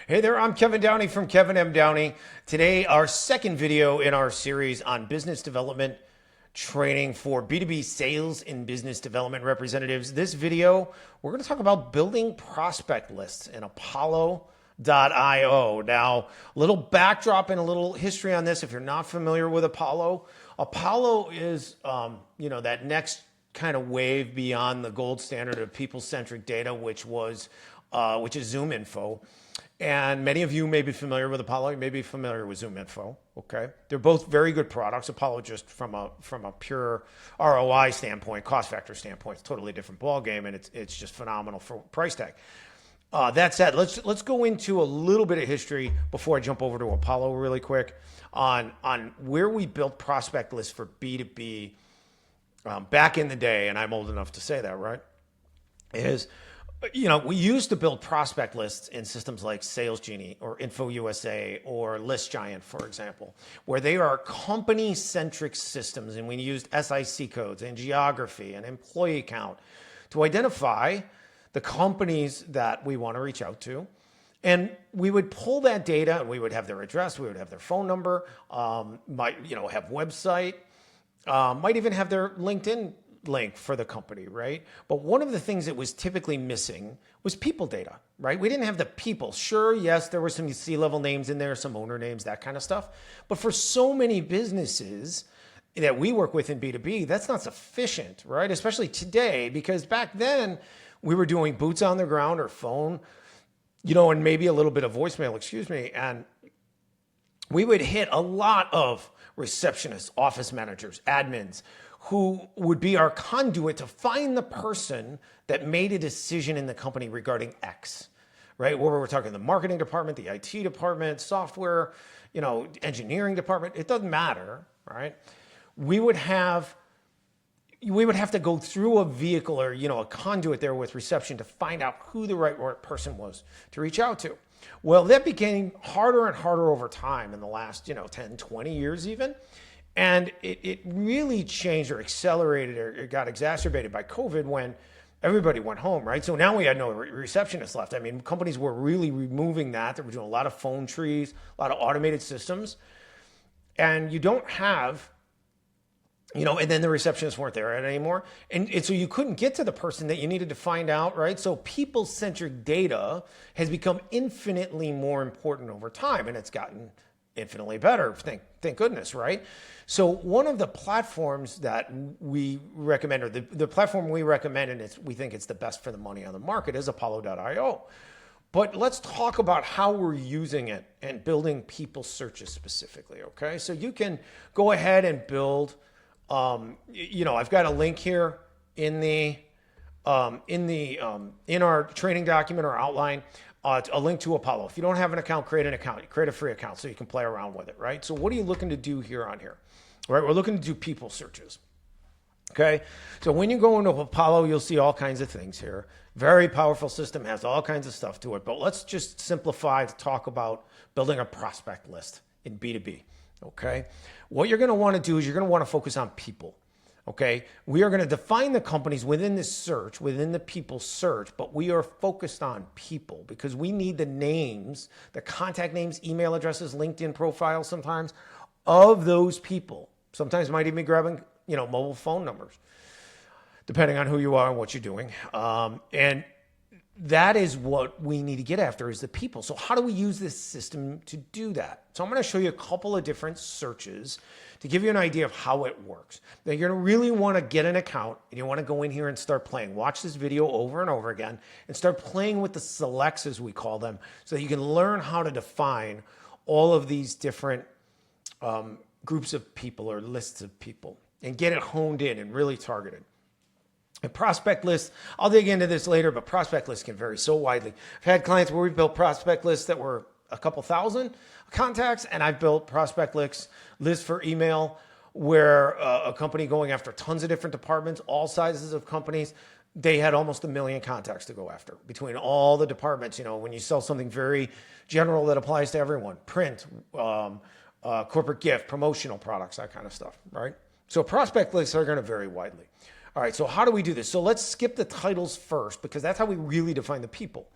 Hey there, I'm Kevin Downey from Kevin M. Downey. Today, our second video in our series on business development training for B2B sales and business development representatives. This video, we're going to talk about building prospect lists in Apollo.io. Now, a little backdrop and a little history on this. If you're not familiar with Apollo, Apollo is, that next kind of wave beyond the gold standard of people-centric data, which is ZoomInfo. And many of you may be familiar with Apollo, you may be familiar with ZoomInfo, okay? They're both very good products. Apollo just from a pure ROI standpoint, cost factor standpoint, it's a totally different ballgame, and it's just phenomenal for price tag. That said, let's go into a little bit of history before I jump over to Apollo really quick on where we built prospect lists for B2B back in the day, and I'm old enough to say that, right? We used to build prospect lists in systems like Sales Genie or InfoUSA or List Giant, for example, where they are company-centric systems, and we used SIC codes and geography and employee count to identify the companies that we want to reach out to. And we would pull that data, and we would have their address, we would have their phone number, have website, might even have their LinkedIn link for the company, right? But one of the things that was typically missing was people data, right? We didn't have the people. Sure, yes, there were some C-level names in there, some owner names, that kind of stuff. But for so many businesses that we work with in B2B, that's not sufficient, right? Especially today, because back then we were doing boots on the ground or phone, and maybe a little bit of voicemail, and we would hit a lot of receptionists, office managers, admins, who would be our conduit to find the person that made a decision in the company regarding X, right? Where we're talking the marketing department, the IT department, software, engineering department, it doesn't matter, right? We would have to go through a vehicle or, a conduit there with reception to find out who the right person was to reach out to. Well, that became harder and harder over time in the last, 10, 20 years even. And it really changed or accelerated or it got exacerbated by COVID when everybody went home, right? So now we had no receptionists left. I mean, companies were really removing that. They were doing a lot of phone trees, a lot of automated systems. And you don't have, and then the receptionists weren't there anymore. And so you couldn't get to the person that you needed to find out, right? So people-centric data has become infinitely more important over time, and it's gotten infinitely better, thank goodness, right? So one of the platforms that we recommend, or the platform we recommend, and we think it's the best for the money on the market, is Apollo.io. But let's talk about how we're using it and building people searches specifically, okay? So you can go ahead and build, I've got a link here in our training document or outline, a link to Apollo. If you don't have an account, create an account. Create a free account so you can play around with it, right? So what are you looking to do here on here? Right, we're looking to do people searches, okay? So when you go into Apollo, you'll see all kinds of things here. Very powerful system, has all kinds of stuff to it. But let's just simplify to talk about building a prospect list in B2B, okay? What you're going to want to do is you're going to want to focus on people. Okay, we are going to define the companies within this search, within the people search, but we are focused on people because we need the names, the contact names, email addresses, LinkedIn profiles sometimes of those people. Sometimes might even be grabbing, mobile phone numbers, depending on who you are and what you're doing. And that is what we need to get after is the people. So how do we use this system to do that? So I'm going to show you a couple of different searches to give you an idea of how it works. Now you're going to really want to get an account and you want to go in here and start playing. Watch this video over and over again and start playing with the selects, as we call them, so that you can learn how to define all of these different groups of people or lists of people and get it honed in and really targeted. And prospect lists, I'll dig into this later, but prospect lists can vary so widely. I've had clients where we built prospect lists that were a couple thousand contacts, and I've built prospect lists for email where a company going after tons of different departments, all sizes of companies, they had almost 1 million contacts to go after between all the departments. When you sell something very general that applies to everyone, print, corporate gift, promotional products, that kind of stuff, right? So prospect lists are going to vary widely. All right, so how do we do this? So let's skip the titles first because that's how we really define the people.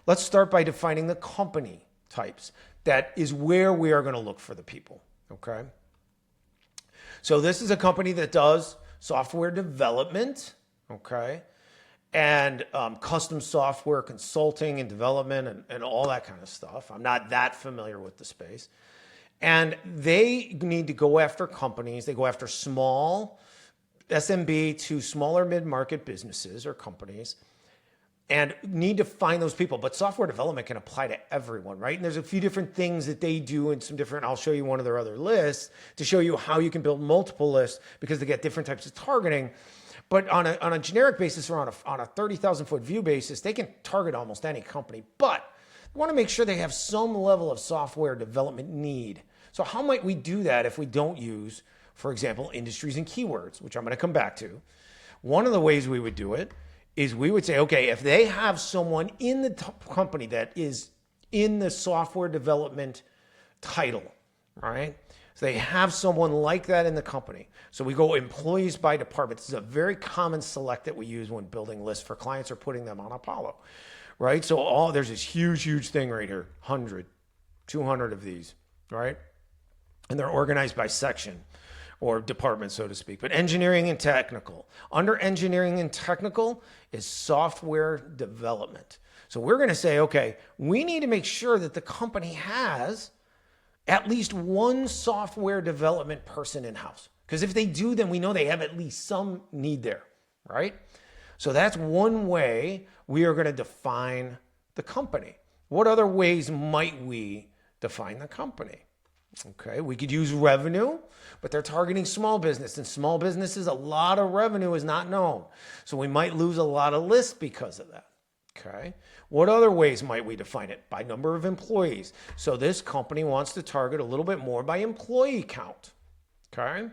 Let's start by defining the company types. That is where we are going to look for the people, okay? So this is a company that does software development, okay? And custom software consulting and development and all that kind of stuff. I'm not that familiar with the space. And they need to go after companies. They go after small SMB to smaller mid-market businesses or companies and need to find those people. But software development can apply to everyone, right? And there's a few different things that they do and some different, I'll show you one of their other lists to show you how you can build multiple lists because they get different types of targeting. But on a generic basis or on a 30,000 foot view basis, they can target almost any company, but they want to make sure they have some level of software development need. So how might we do that if we don't use, for example, industries and keywords, which I'm going to come back to? One of the ways we would do it is we would say, okay, if they have someone in the company that is in the software development title, right? So they have someone like that in the company. So we go employees by department. This is a very common select that we use when building lists for clients or putting them on Apollo, right? So there's this huge thing right here, 100, 200 of these, right? And they're organized by section or department, so to speak. But engineering and technical. Under engineering and technical is software development. So we're going to say, okay, we need to make sure that the company has at least one software development person in-house. Because if they do, then we know they have at least some need there, right? So that's one way we are going to define the company. What other ways might we define the company? Okay, we could use revenue, but they're targeting small business, and small businesses, a lot of revenue is not known. So we might lose a lot of lists because of that. Okay, what other ways might we define it? By number of employees. So this company wants to target a little bit more by employee count. Okay,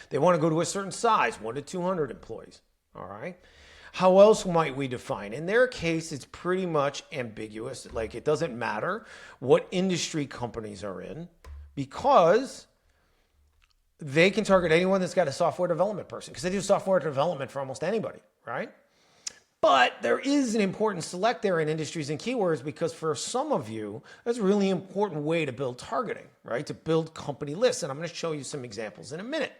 they want to go to a certain size, 1 to 200 employees. All right. How else might we define? In their case, it's pretty much ambiguous. Like it doesn't matter what industry companies are in because they can target anyone that's got a software development person because they do software development for almost anybody, right? But there is an important select there in industries and keywords because for some of you, that's a really important way to build targeting, right? To build company lists. And I'm going to show you some examples in a minute.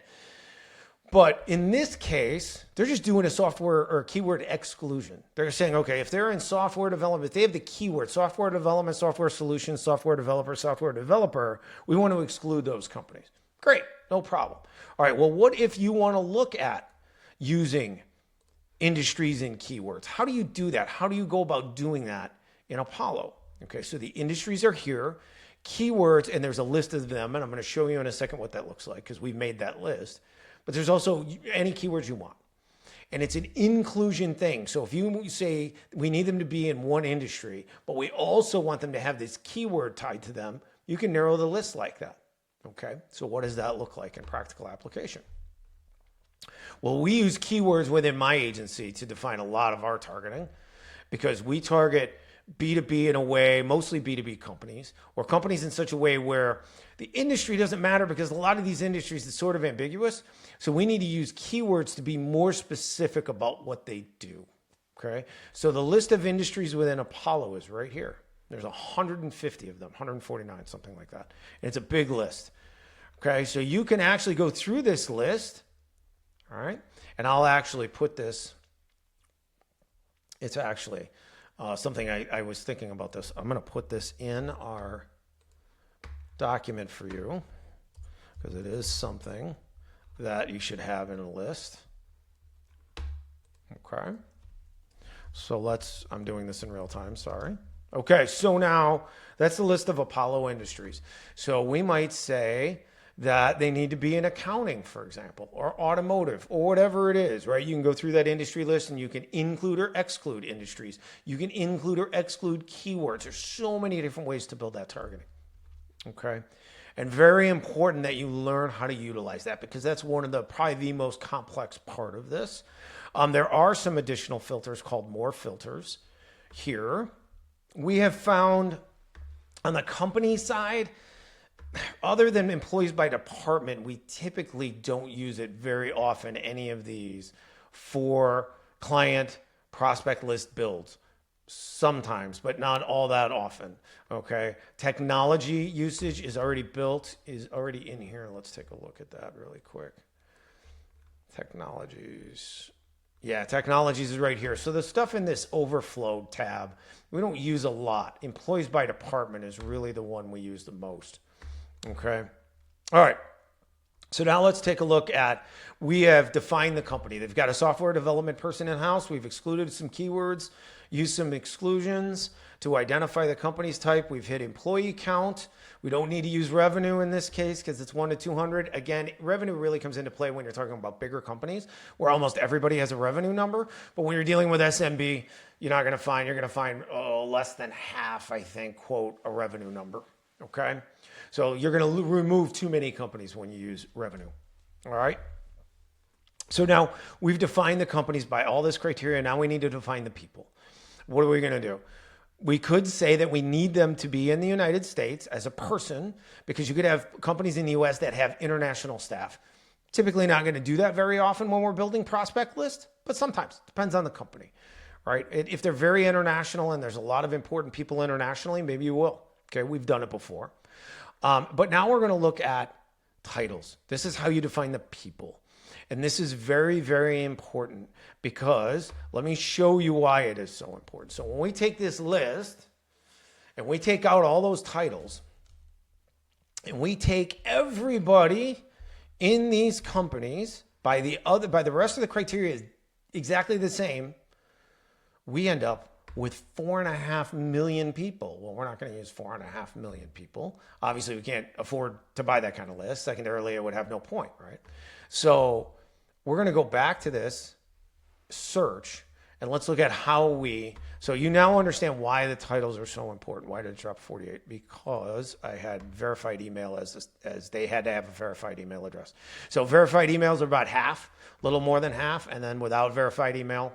But in this case, they're just doing a software or keyword exclusion. They're saying, okay, if they're in software development, if they have the keyword software development, software solutions, software developer, we want to exclude those companies. Great, no problem. All right, well, what if you want to look at using industries and keywords? How do you do that? How do you go about doing that in Apollo? Okay, so the industries are here, keywords, and there's a list of them, and I'm going to show you in a second what that looks like because we've made that list. But there's also any keywords you want. And it's an inclusion thing. So if you say we need them to be in one industry, but we also want them to have this keyword tied to them, you can narrow the list like that. Okay, so what does that look like in practical application? Well, we use keywords within my agency to define a lot of our targeting because we target B2B in a way, mostly B2B companies, or companies in such a way where the industry doesn't matter because a lot of these industries is sort of ambiguous. So we need to use keywords to be more specific about what they do. Okay. So the list of industries within Apollo is right here. There's 150 of them, 149, something like that. And it's a big list. Okay. So you can actually go through this list. All right. And I'll actually put this. It's actually something I was thinking about this. I'm going to put this in our document for you because it is something that you should have in a list. Okay. So I'm doing this in real time, sorry. Okay, so now that's the list of Apollo industries. So we might say that they need to be in accounting, for example, or automotive, or whatever it is, right? You can go through that industry list and you can include or exclude industries. You can include or exclude keywords. There's so many different ways to build that targeting. Okay. And very important that you learn how to utilize that because that's probably the most complex part of this. There are some additional filters called more filters here. We have found on the company side, other than employees by department, we typically don't use it very often, any of these, for client prospect list builds. sometimes, but not all that often. Okay. Technology usage is already built, is already in here. Let's take a look at that really quick. Technologies. Yeah, technologies is right here. So the stuff in this overflow tab, we don't use a lot. Employees by department is really the one we use the most. Okay. All right. So now let's take a look at, we have defined the company. They've got a software development person in-house. We've excluded some keywords, used some exclusions to identify the company's type. We've hit employee count. We don't need to use revenue in this case because it's 1 to 200. Again, revenue really comes into play when you're talking about bigger companies where almost everybody has a revenue number. But when you're dealing with SMB, you're going to find less than half, I think, quote, a revenue number. Okay. So you're going to remove too many companies when you use revenue. All right. So now we've defined the companies by all this criteria. Now we need to define the people. What are we going to do? We could say that we need them to be in the United States as a person, because you could have companies in the US that have international staff. Typically not going to do that very often when we're building prospect list, but sometimes depends on the company, right? If they're very international and there's a lot of important people internationally, maybe you will. Okay. We've done it before. But now we're going to look at titles. This is how you define the people. And this is very, very important because let me show you why it is so important. So when we take this list and we take out all those titles and we take everybody in these companies by the rest of the criteria is exactly the same, we end up with 4.5 million people. Well, we're not going to use 4.5 million people. Obviously, we can't afford to buy that kind of list. Secondarily, it would have no point, right? So we're going to go back to this search and let's look at so you now understand why the titles are so important. Why did it drop 48? Because I had verified email as they had to have a verified email address. So verified emails are about half, a little more than half. And then without verified email,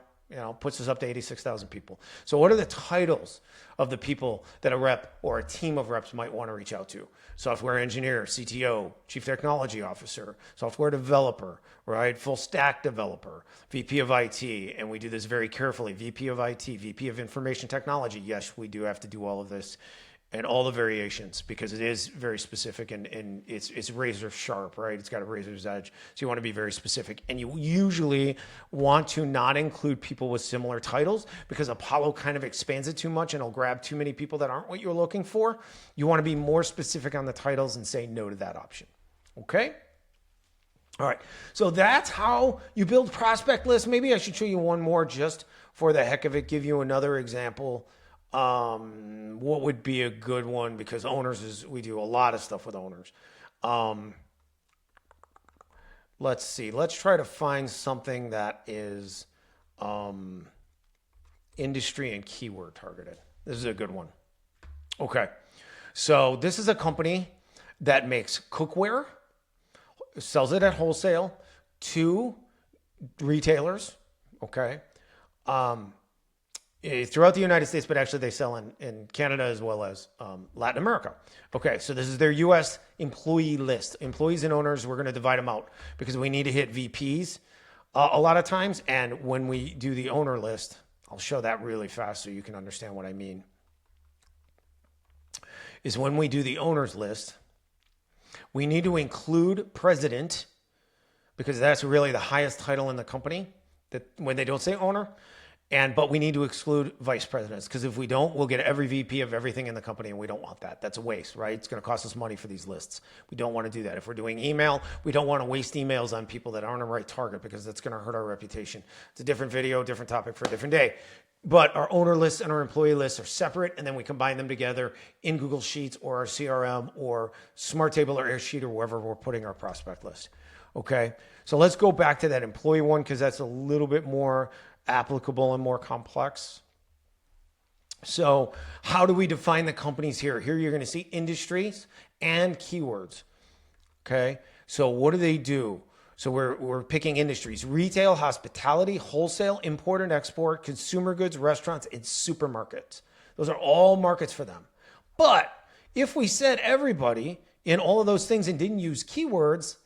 puts us up to 86,000 people. So what are the titles of the people that a rep or a team of reps might want to reach out to? Software engineer, CTO, chief technology officer, software developer, right? Full stack developer, VP of IT. And we do this very carefully. VP of IT, VP of information technology. Yes, we do have to do all of this and all the variations because it is very specific and it's razor sharp, right? It's got a razor's edge. So you want to be very specific. And you usually want to not include people with similar titles because Apollo kind of expands it too much and it'll grab too many people that aren't what you're looking for. You want to be more specific on the titles and say no to that option. Okay? All right. So that's how you build prospect lists. Maybe I should show you one more just for the heck of it, give you another example. What would be a good one? Because we do a lot of stuff with owners. Let's see. Let's try to find something that is industry and keyword targeted. This is a good one. Okay. So this is a company that makes cookware, sells it at wholesale to retailers. Okay. Throughout the United States, but actually they sell in Canada as well as Latin America. Okay, so this is their U.S. employee list. Employees and owners, we're going to divide them out because we need to hit VPs a lot of times. And when we do the owner list, I'll show that really fast so you can understand what I mean, is when we do the owners list, we need to include president because that's really the highest title in the company that when they don't say owner. But we need to exclude vice presidents because if we don't, we'll get every VP of everything in the company and we don't want that. That's a waste, right? It's going to cost us money for these lists. We don't want to do that. If we're doing email, we don't want to waste emails on people that aren't a right target because that's going to hurt our reputation. It's a different video, different topic for a different day. But our owner lists and our employee lists are separate and then we combine them together in Google Sheets or our CRM or Smart Table or Airsheet or wherever we're putting our prospect list. Okay, so let's go back to that employee one because that's a little bit more applicable and more complex. So how do we define the companies here? Here you're going to see industries and keywords. Okay, so what do they do? So we're picking industries: retail, hospitality, wholesale, import and export, consumer goods, restaurants, and supermarkets. Those are all markets for them. But if we said everybody in all of those things and didn't use keywords,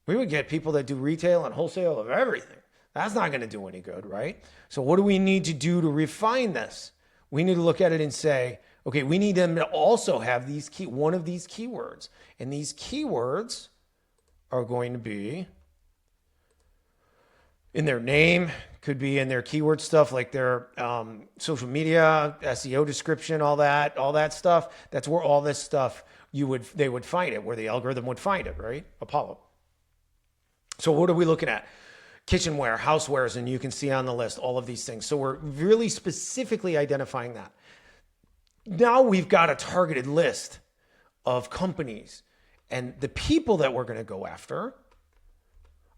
we would get people that do retail and wholesale of everything. That's not going to do any good, right? So what do we need to do to refine this? We need to look at it and say, okay, we need them to also have one of these keywords. And these keywords are going to be in their name, could be in their keyword stuff like their social media, SEO description, all that stuff. That's where all this stuff they would find it, where the algorithm would find it, right? Apollo. So what are we looking at? Kitchenware, housewares, and you can see on the list all of these things. So we're really specifically identifying that. Now we've got a targeted list of companies, and the people that we're going to go after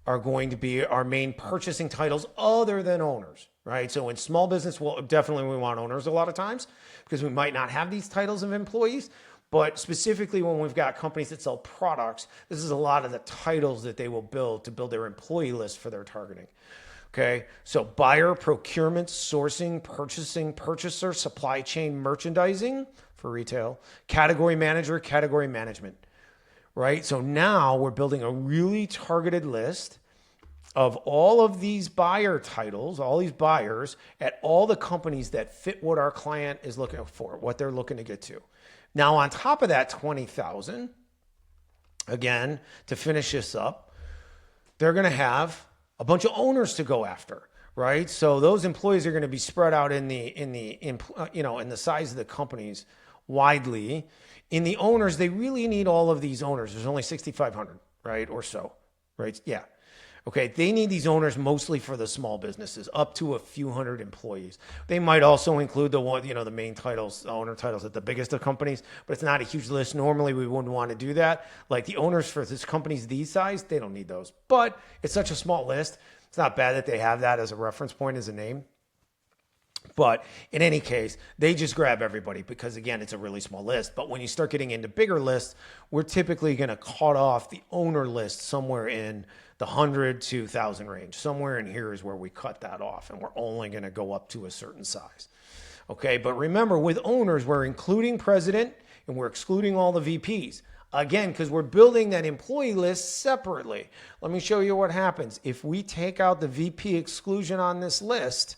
are going to be our main purchasing titles other than owners, right? So in small business, we want owners a lot of times because we might not have these titles of employees. But specifically when we've got companies that sell products, this is a lot of the titles that they will build to build their employee list for their targeting. Okay, so buyer, procurement, sourcing, purchasing, purchaser, supply chain, merchandising for retail, category manager, category management, right? So now we're building a really targeted list of all of these buyer titles, all these buyers at all the companies that fit what our client is looking for, what they're looking to get to. Now, on top of that 20,000, again, to finish this up, they're going to have a bunch of owners to go after, right? So those employees are going to be spread out in the size of the companies widely. In the owners, they really need all of these owners. There's only 6,500, right, or so, right? Yeah. Okay, they need these owners mostly for the small businesses, up to a few hundred employees. They might also include the main titles, owner titles at the biggest of companies, but it's not a huge list. Normally, we wouldn't want to do that. Like the owners for this companies these size, they don't need those. But it's such a small list. It's not bad that they have that as a reference point, as a name. But in any case, they just grab everybody because, again, it's a really small list. But when you start getting into bigger lists, we're typically going to cut off the owner list somewhere in the 100 to 1,000 range. Somewhere in here is where we cut that off, and we're only going to go up to a certain size. Okay, but remember, with owners, we're including president and we're excluding all the VPs. Again, because we're building that employee list separately. Let me show you what happens. If we take out the VP exclusion on this list,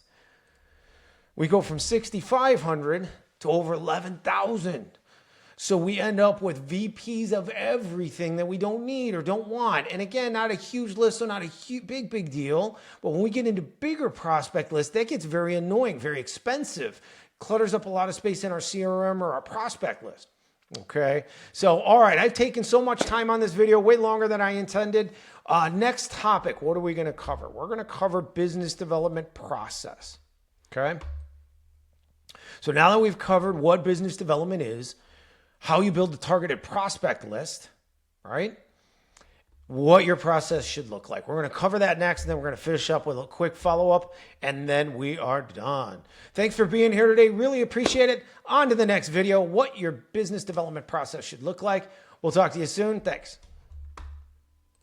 we go from 6,500 to over 11,000. So we end up with VPs of everything that we don't need or don't want. And again, not a huge list, so not a big deal. But when we get into bigger prospect lists, that gets very annoying, very expensive. Clutters up a lot of space in our CRM or our prospect list. Okay, so all right, I've taken so much time on this video, way longer than I intended. Next topic, what are we going to cover? We're going to cover business development process. Okay, so now that we've covered what business development is, how you build a targeted prospect list, right? What your process should look like. We're going to cover that next, and then we're going to finish up with a quick follow-up, and then we are done. Thanks for being here today. Really appreciate it. On to the next video, what your business development process should look like. We'll talk to you soon. Thanks.